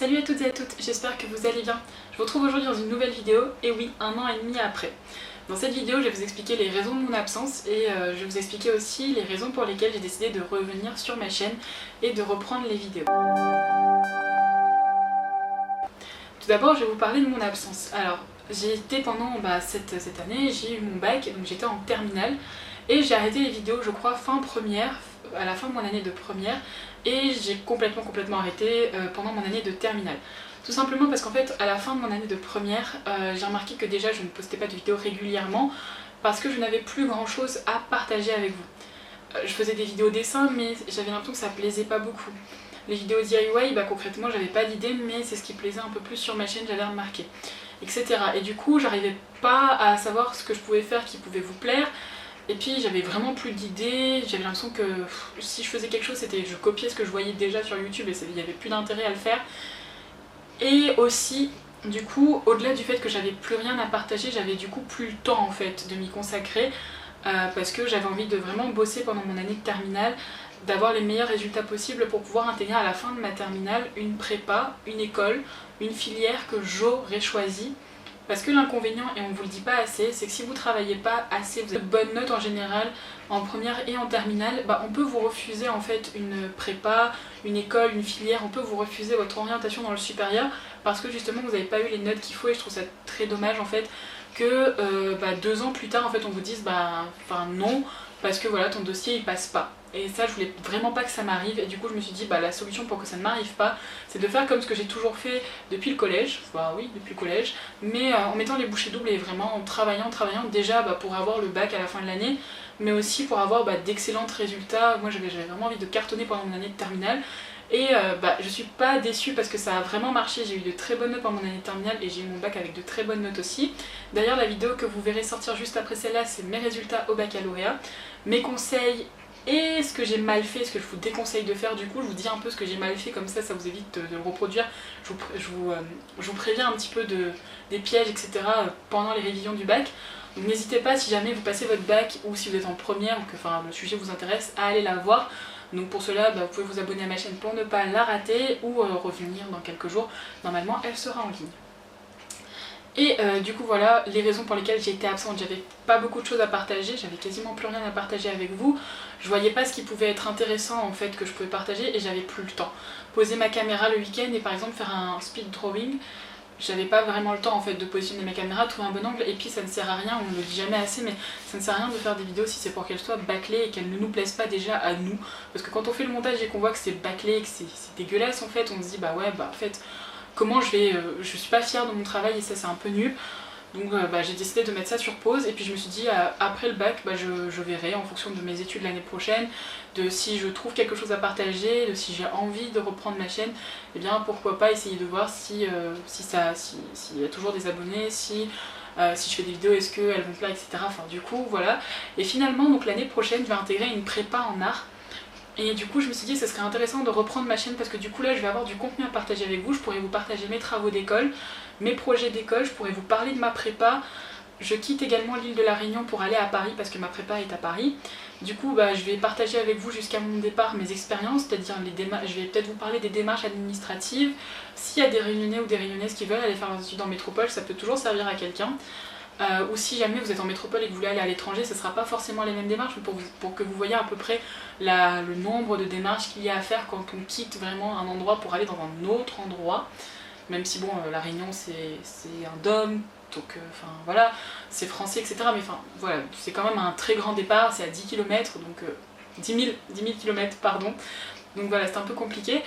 Salut à toutes et à toutes, j'espère que vous allez bien. Je vous retrouve aujourd'hui dans une nouvelle vidéo, et oui, 1 an et demi après. Dans cette vidéo, je vais vous expliquer les raisons de mon absence et je vais vous expliquer aussi les raisons pour lesquelles j'ai décidé de revenir sur ma chaîne et de reprendre les vidéos. Tout d'abord, je vais vous parler de mon absence. Alors, j'ai été pendant cette année, j'ai eu mon bac, donc j'étais en terminale, et j'ai arrêté les vidéos, je crois, fin première, à la fin de mon année de première, et j'ai complètement arrêté pendant mon année de terminale. Tout simplement parce qu'en fait, à la fin de mon année de première, j'ai remarqué que déjà je ne postais pas de vidéos régulièrement, parce que je n'avais plus grand chose à partager avec vous. Je faisais des vidéos dessins, mais j'avais l'impression que ça plaisait pas beaucoup. Les vidéos DIY, concrètement j'avais pas d'idée, mais c'est ce qui plaisait un peu plus sur ma chaîne, j'avais remarqué, etc. Et du coup j'arrivais pas à savoir ce que je pouvais faire qui pouvait vous plaire, et puis j'avais vraiment plus d'idées, j'avais l'impression que si je faisais quelque chose, c'était je copiais ce que je voyais déjà sur YouTube et il n'y avait plus d'intérêt à le faire. Et aussi, du coup, au-delà du fait que j'avais plus rien à partager, j'avais du coup plus le temps en fait de m'y consacrer, parce que j'avais envie de vraiment bosser pendant mon année de terminale, d'avoir les meilleurs résultats possibles pour pouvoir intégrer à la fin de ma terminale une prépa, une école, une filière que j'aurais choisie. Parce que l'inconvénient, et on vous le dit pas assez, c'est que si vous travaillez pas assez, vous avez de bonnes notes en général, en première et en terminale, on peut vous refuser en fait une prépa, une école, une filière, on peut vous refuser votre orientation dans le supérieur parce que justement vous n'avez pas eu les notes qu'il faut, et je trouve ça très dommage en fait que 2 ans plus tard en fait on vous dise non, parce que voilà ton dossier il passe pas. Et ça je voulais vraiment pas que ça m'arrive, et du coup je me suis dit la solution pour que ça ne m'arrive pas, c'est de faire comme ce que j'ai toujours fait depuis le collège, depuis le collège, mais en mettant les bouchées doubles et vraiment en travaillant déjà pour avoir le bac à la fin de l'année, mais aussi pour avoir d'excellents résultats. Moi j'avais vraiment envie de cartonner pendant mon année de terminale, et je suis pas déçue parce que ça a vraiment marché. J'ai eu de très bonnes notes pendant mon année de terminale et j'ai eu mon bac avec de très bonnes notes aussi. D'ailleurs la vidéo que vous verrez sortir juste après celle-là, c'est mes résultats au baccalauréat, mes conseils et ce que j'ai mal fait, ce que je vous déconseille de faire. Du coup je vous dis un peu ce que j'ai mal fait, comme ça ça vous évite de le reproduire. Je vous préviens un petit peu des pièges, etc. pendant les révisions du bac. Donc n'hésitez pas, si jamais vous passez votre bac ou si vous êtes en première ou que le sujet vous intéresse, à aller la voir. Donc pour cela, vous pouvez vous abonner à ma chaîne pour ne pas la rater, ou revenir dans quelques jours. Normalement elle sera en ligne. Et du coup voilà les raisons pour lesquelles j'ai été absente. J'avais pas beaucoup de choses à partager, j'avais quasiment plus rien à partager avec vous. Je voyais pas ce qui pouvait être intéressant en fait que je pouvais partager, et j'avais plus le temps. Poser ma caméra le week-end et par exemple faire un speed drawing, j'avais pas vraiment le temps en fait de positionner ma caméra, trouver un bon angle, et puis ça ne sert à rien, on ne le dit jamais assez, mais ça ne sert à rien de faire des vidéos si c'est pour qu'elles soient bâclées et qu'elles ne nous plaisent pas déjà à nous. Parce que quand on fait le montage et qu'on voit que c'est bâclé et que c'est dégueulasse en fait, on se dit en fait comment je suis pas fière de mon travail et ça c'est un peu nul. Donc j'ai décidé de mettre ça sur pause, et puis je me suis dit après le bac je verrai en fonction de mes études l'année prochaine, de si je trouve quelque chose à partager, de si j'ai envie de reprendre ma chaîne, et bien pourquoi pas essayer de voir s'il y a toujours des abonnés, si je fais des vidéos est-ce qu'elles vont plaire, etc. Enfin du coup voilà. Et finalement donc l'année prochaine je vais intégrer une prépa en art. Et du coup je me suis dit que ce serait intéressant de reprendre ma chaîne, parce que du coup là je vais avoir du contenu à partager avec vous. Je pourrais vous partager mes travaux d'école, mes projets d'école, je pourrais vous parler de ma prépa. Je quitte également l'île de la Réunion pour aller à Paris parce que ma prépa est à Paris. Du coup je vais partager avec vous jusqu'à mon départ mes expériences, c'est-à-dire je vais peut-être vous parler des démarches administratives. S'il y a des Réunionnais ou des Réunionnaises qui veulent aller faire leurs études en métropole, ça peut toujours servir à quelqu'un. Ou si jamais vous êtes en métropole et que vous voulez aller à l'étranger, ce ne sera pas forcément les mêmes démarches, mais pour que vous voyez à peu près le nombre de démarches qu'il y a à faire quand on quitte vraiment un endroit pour aller dans un autre endroit. Même si la Réunion c'est un DOM, donc voilà, c'est français, etc. Mais voilà, c'est quand même un très grand départ, c'est à 10 km, donc 10 000 km, pardon. Donc voilà, c'est un peu compliqué.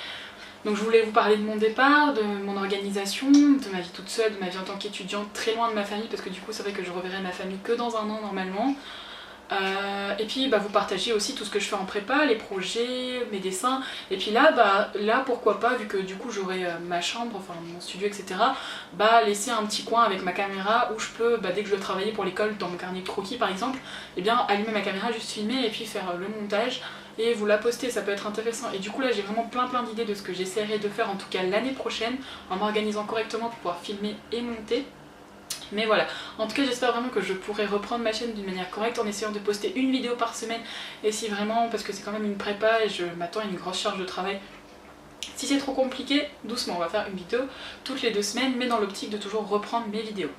Donc je voulais vous parler de mon départ, de mon organisation, de ma vie toute seule, de ma vie en tant qu'étudiante très loin de ma famille, parce que du coup c'est vrai que je reverrai ma famille que dans 1 an normalement. Et puis vous partager aussi tout ce que je fais en prépa, les projets, mes dessins. Et puis là pourquoi pas, vu que du coup j'aurai ma chambre, mon studio, etc. Laisser un petit coin avec ma caméra où je peux, dès que je dois travailler pour l'école, dans mon carnet de croquis par exemple, allumer ma caméra, juste filmer et puis faire le montage et vous la poster, ça peut être intéressant. Et du coup là j'ai vraiment plein d'idées de ce que j'essaierai de faire en tout cas l'année prochaine, en m'organisant correctement pour pouvoir filmer et monter. Mais voilà, en tout cas j'espère vraiment que je pourrai reprendre ma chaîne d'une manière correcte en essayant de poster une vidéo par semaine. Et si vraiment, parce que c'est quand même une prépa et je m'attends à une grosse charge de travail, Si c'est trop compliqué, doucement, on va faire une vidéo toutes les 2 semaines, mais dans l'optique de toujours reprendre mes vidéos.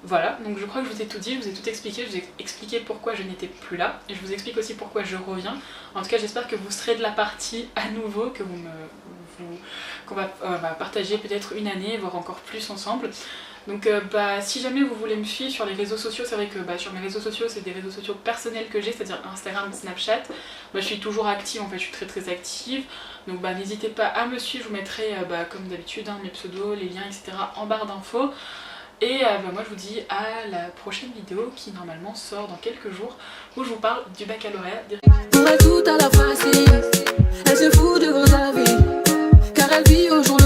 Voilà, donc je crois que je vous ai tout dit, je vous ai tout expliqué, je vous ai expliqué pourquoi je n'étais plus là, et je vous explique aussi pourquoi je reviens. En tout cas, j'espère que vous serez de la partie à nouveau, que qu'on va partager peut-être une année, voire encore plus ensemble. Donc si jamais vous voulez me suivre sur les réseaux sociaux, c'est vrai que sur mes réseaux sociaux, c'est des réseaux sociaux personnels que j'ai, c'est-à-dire Instagram, Snapchat. Je suis toujours active, en fait, je suis très active. Donc n'hésitez pas à me suivre, je vous mettrai comme d'habitude mes pseudos, les liens, etc. en barre d'infos. Et moi je vous dis à la prochaine vidéo qui normalement sort dans quelques jours où je vous parle du baccalauréat. Pour elle tout à la facile, elle se fout de vos avis, car elle vit aujourd'hui.